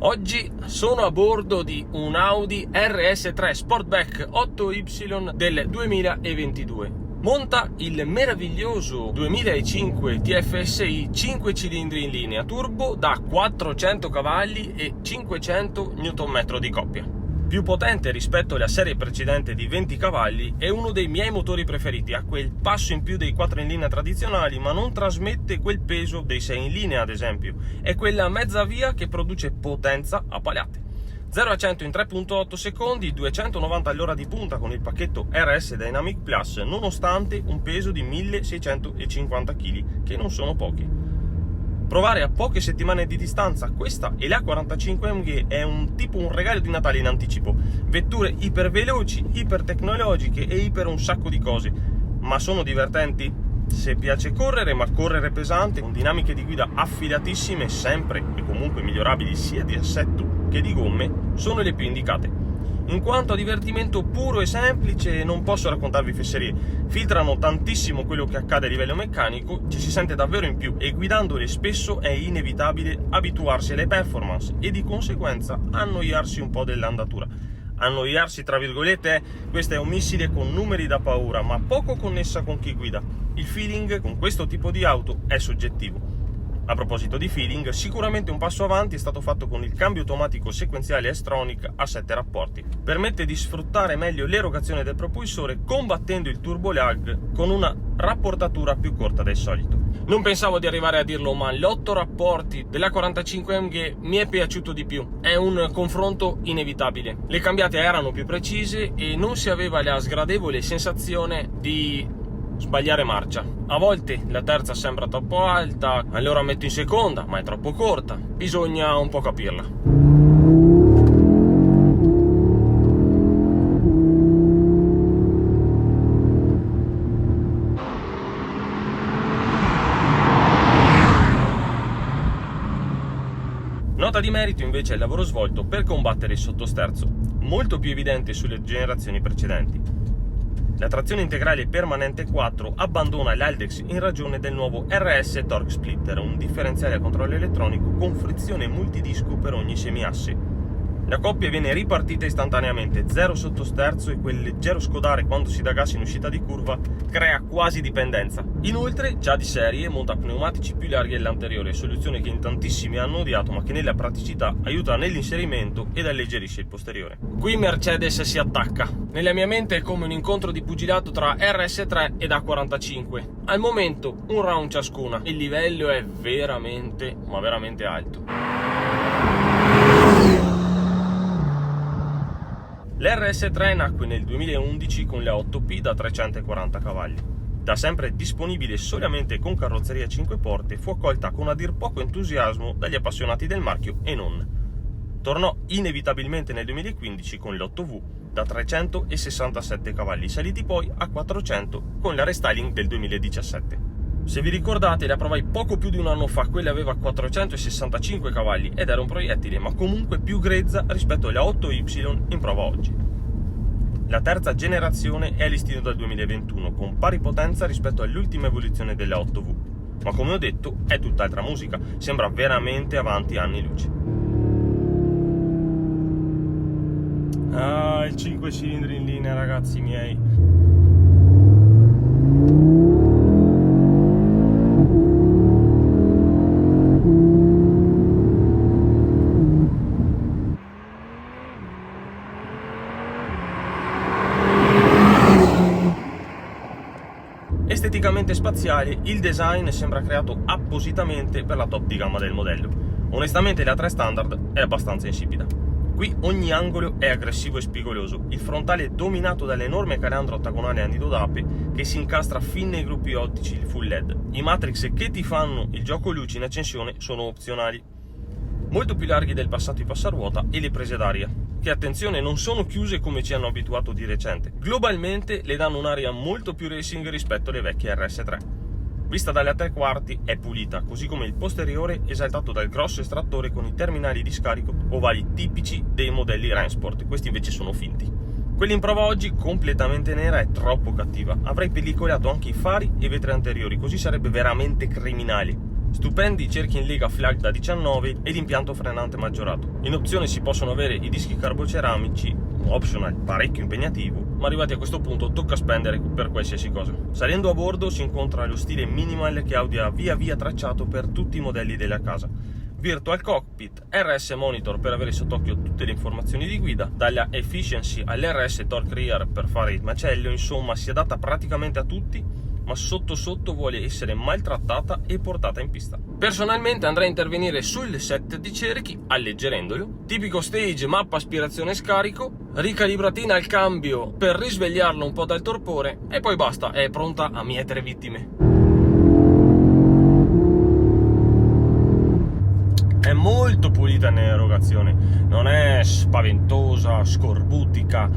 Oggi sono a bordo di un Audi RS3 Sportback 8Y del 2022. Monta il meraviglioso 2005 TFSI 5 cilindri in linea turbo da 400 cavalli e 500 Nm di coppia. Più potente rispetto alla serie precedente di 20 cavalli, è uno dei miei motori preferiti. Ha quel passo in più dei 4 in linea tradizionali, ma non trasmette quel peso dei 6 in linea, ad esempio. È quella mezza via che produce potenza a palate. 0 a 100 in 3.8 secondi, 290 all'ora di punta con il pacchetto RS Dynamic Plus, nonostante un peso di 1650 kg, che non sono pochi. Provare a poche settimane di distanza questa e la 45 AMG è un regalo di Natale in anticipo. Vetture iperveloci, ipertecnologiche e iper un sacco di cose, ma sono divertenti? Se piace correre, ma correre pesante, con dinamiche di guida affilatissime, sempre e comunque migliorabili sia di assetto che di gomme, sono le più indicate. In quanto a divertimento puro e semplice, non posso raccontarvi fesserie. Filtrano tantissimo quello che accade a livello meccanico, ci si sente davvero in più e guidandole spesso è inevitabile abituarsi alle performance e di conseguenza annoiarsi un po' dell'andatura. Annoiarsi tra virgolette, questo è un missile con numeri da paura, ma poco connessa con chi guida. Il feeling con questo tipo di auto è soggettivo. A proposito di feeling, sicuramente un passo avanti è stato fatto con il cambio automatico sequenziale S-Tronic a 7 rapporti. Permette di sfruttare meglio l'erogazione del propulsore combattendo il turbo lag con una rapportatura più corta del solito. Non pensavo di arrivare a dirlo, ma l'8 rapporti della 45 AMG mi è piaciuto di più. È un confronto inevitabile. Le cambiate erano più precise e non si aveva la sgradevole sensazione di sbagliare marcia. A volte la terza sembra troppo alta, allora metto in seconda, ma è troppo corta. Bisogna un po' capirla. Nota di merito invece è il lavoro svolto per combattere il sottosterzo, molto più evidente sulle generazioni precedenti. La trazione integrale permanente 4 abbandona l'Haldex in ragione del nuovo RS Torque Splitter, un differenziale a controllo elettronico con frizione multidisco per ogni semiasse. La coppia viene ripartita istantaneamente, zero sottosterzo e quel leggero scodare quando si dà gas in uscita di curva crea quasi dipendenza. Inoltre, già di serie, monta pneumatici più larghi dell'anteriore, soluzione che in tantissimi hanno odiato ma che nella praticità aiuta nell'inserimento ed alleggerisce il posteriore. Qui Mercedes si attacca. Nella mia mente è come un incontro di pugilato tra RS3 ed A45. Al momento un round ciascuna. Il livello è veramente, ma veramente alto. L'RS3 nacque nel 2011 con la 8P da 340 cavalli. Da sempre disponibile solamente con carrozzeria 5 porte, fu accolta con a dir poco entusiasmo dagli appassionati del marchio e non. Tornò inevitabilmente nel 2015 con l'8V da 367 cavalli, saliti poi a 400 con la restyling del 2017. Se vi ricordate, la provai poco più di un anno fa, quella aveva 465 cavalli ed era un proiettile, ma comunque più grezza rispetto alla 8Y in prova oggi. La terza generazione è a listino dal 2021, con pari potenza rispetto all'ultima evoluzione della 8V. Ma come ho detto, è tutt'altra musica, sembra veramente avanti anni luce. Ah, il 5 cilindri in linea, ragazzi miei. Esteticamente spaziale, il design sembra creato appositamente per la top di gamma del modello. Onestamente la 3 standard è abbastanza insipida. Qui ogni angolo è aggressivo e spigoloso, il frontale dominato dall'enorme calandro ottagonale a nido d'ape che si incastra fin nei gruppi ottici il full LED. I matrix che ti fanno il gioco luci in accensione sono opzionali. Molto più larghi del passato i passaruota e le prese d'aria, che attenzione non sono chiuse come ci hanno abituato di recente. Globalmente le danno un'aria molto più racing rispetto alle vecchie RS3. Vista dalle 3/4 è pulita, così come il posteriore esaltato dal grosso estrattore con i terminali di scarico ovali tipici dei modelli Rennsport, questi invece sono finti. Quella in prova oggi, completamente nera, è troppo cattiva. Avrei pellicolato anche i fari e i vetri anteriori, così sarebbe veramente criminale. Stupendi cerchi in lega flag da 19 e l'impianto frenante maggiorato. In opzione si possono avere i dischi carboceramici, optional parecchio impegnativo, ma arrivati a questo punto tocca spendere per qualsiasi cosa. Salendo a bordo si incontra lo stile minimal che Audi ha via via tracciato per tutti i modelli della casa. Virtual Cockpit, RS Monitor per avere sott'occhio tutte le informazioni di guida, dalla Efficiency all'RS Torque Rear per fare il macello, insomma si adatta praticamente a tutti, ma sotto sotto vuole essere maltrattata e portata in pista. Personalmente andrei a intervenire sul set di cerchi alleggerendolo, tipico stage mappa aspirazione scarico, ricalibratina al cambio per risvegliarlo un po' dal torpore e poi basta, è pronta a mietere vittime. È molto pulita nell'erogazione, non è spaventosa, scorbutica.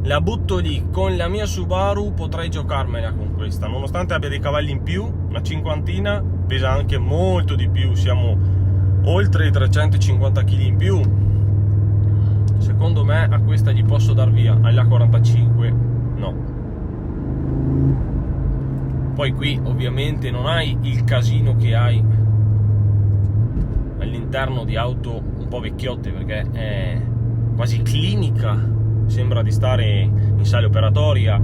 La butto lì, con la mia Subaru potrei giocarmela con questa, nonostante abbia dei cavalli in più, una cinquantina, pesa anche molto di più, siamo oltre i 350 kg in più. Secondo me a questa gli posso dar via, alla 45 no. Poi qui ovviamente non hai il casino che hai all'interno di auto un po' vecchiotte, perché è quasi clinica, sembra di stare in sala operatoria.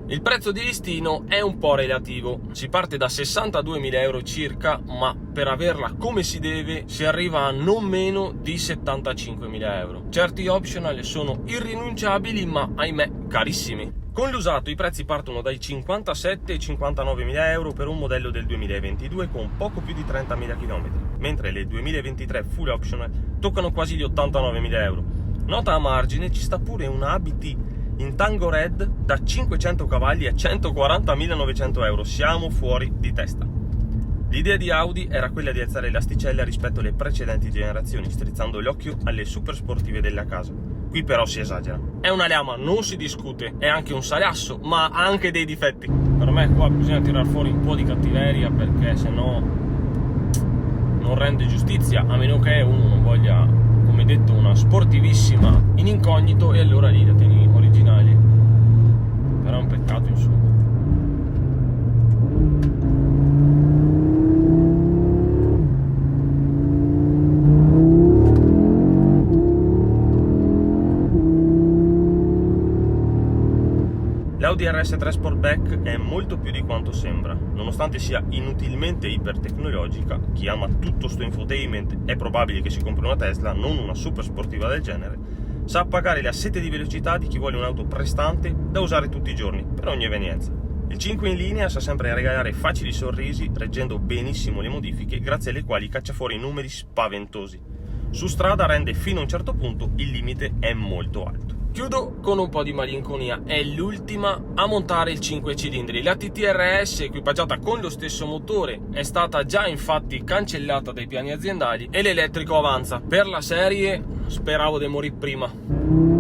Il prezzo di listino è un po' relativo, si parte da 62.000 euro circa, ma per averla come si deve si arriva a non meno di 75.000 euro. Certi optional sono irrinunciabili, ma ahimè carissimi. Con l'usato i prezzi partono dai 57 e 59.000 euro per un modello del 2022 con poco più di 30.000 km, mentre le 2023 full optional toccano quasi gli 89.000 euro. Nota a margine, ci sta pure una ABT in Tango Red da 500 cavalli a 140.900 euro, siamo fuori di testa. L'idea di Audi era quella di alzare l'asticella rispetto alle precedenti generazioni, strizzando l'occhio alle super sportive della casa. Qui però si esagera. È una lama, non si discute, è anche un salasso, ma ha anche dei difetti. Per me qua bisogna tirar fuori un po' di cattiveria, perché sennò non rende giustizia, a meno che uno non voglia, come detto, una sportivissima in incognito, e allora lì la tieni originali. Però è un peccato, insomma. L'Audi RS3 Sportback è molto più di quanto sembra, nonostante sia inutilmente ipertecnologica. Chi ama tutto sto infotainment è probabile che si compri una Tesla, non una super sportiva del genere. Sa pagare la sete di velocità di chi vuole un'auto prestante da usare tutti i giorni, per ogni evenienza. Il 5 in linea sa sempre regalare facili sorrisi, reggendo benissimo le modifiche, grazie alle quali caccia fuori numeri spaventosi. Su strada rende fino a un certo punto, il limite è molto alto. Chiudo con un po' di malinconia, è l'ultima a montare il 5 cilindri. La TTRS, equipaggiata con lo stesso motore, è stata già infatti cancellata dai piani aziendali e l'elettrico avanza. Per la serie speravo di morire prima.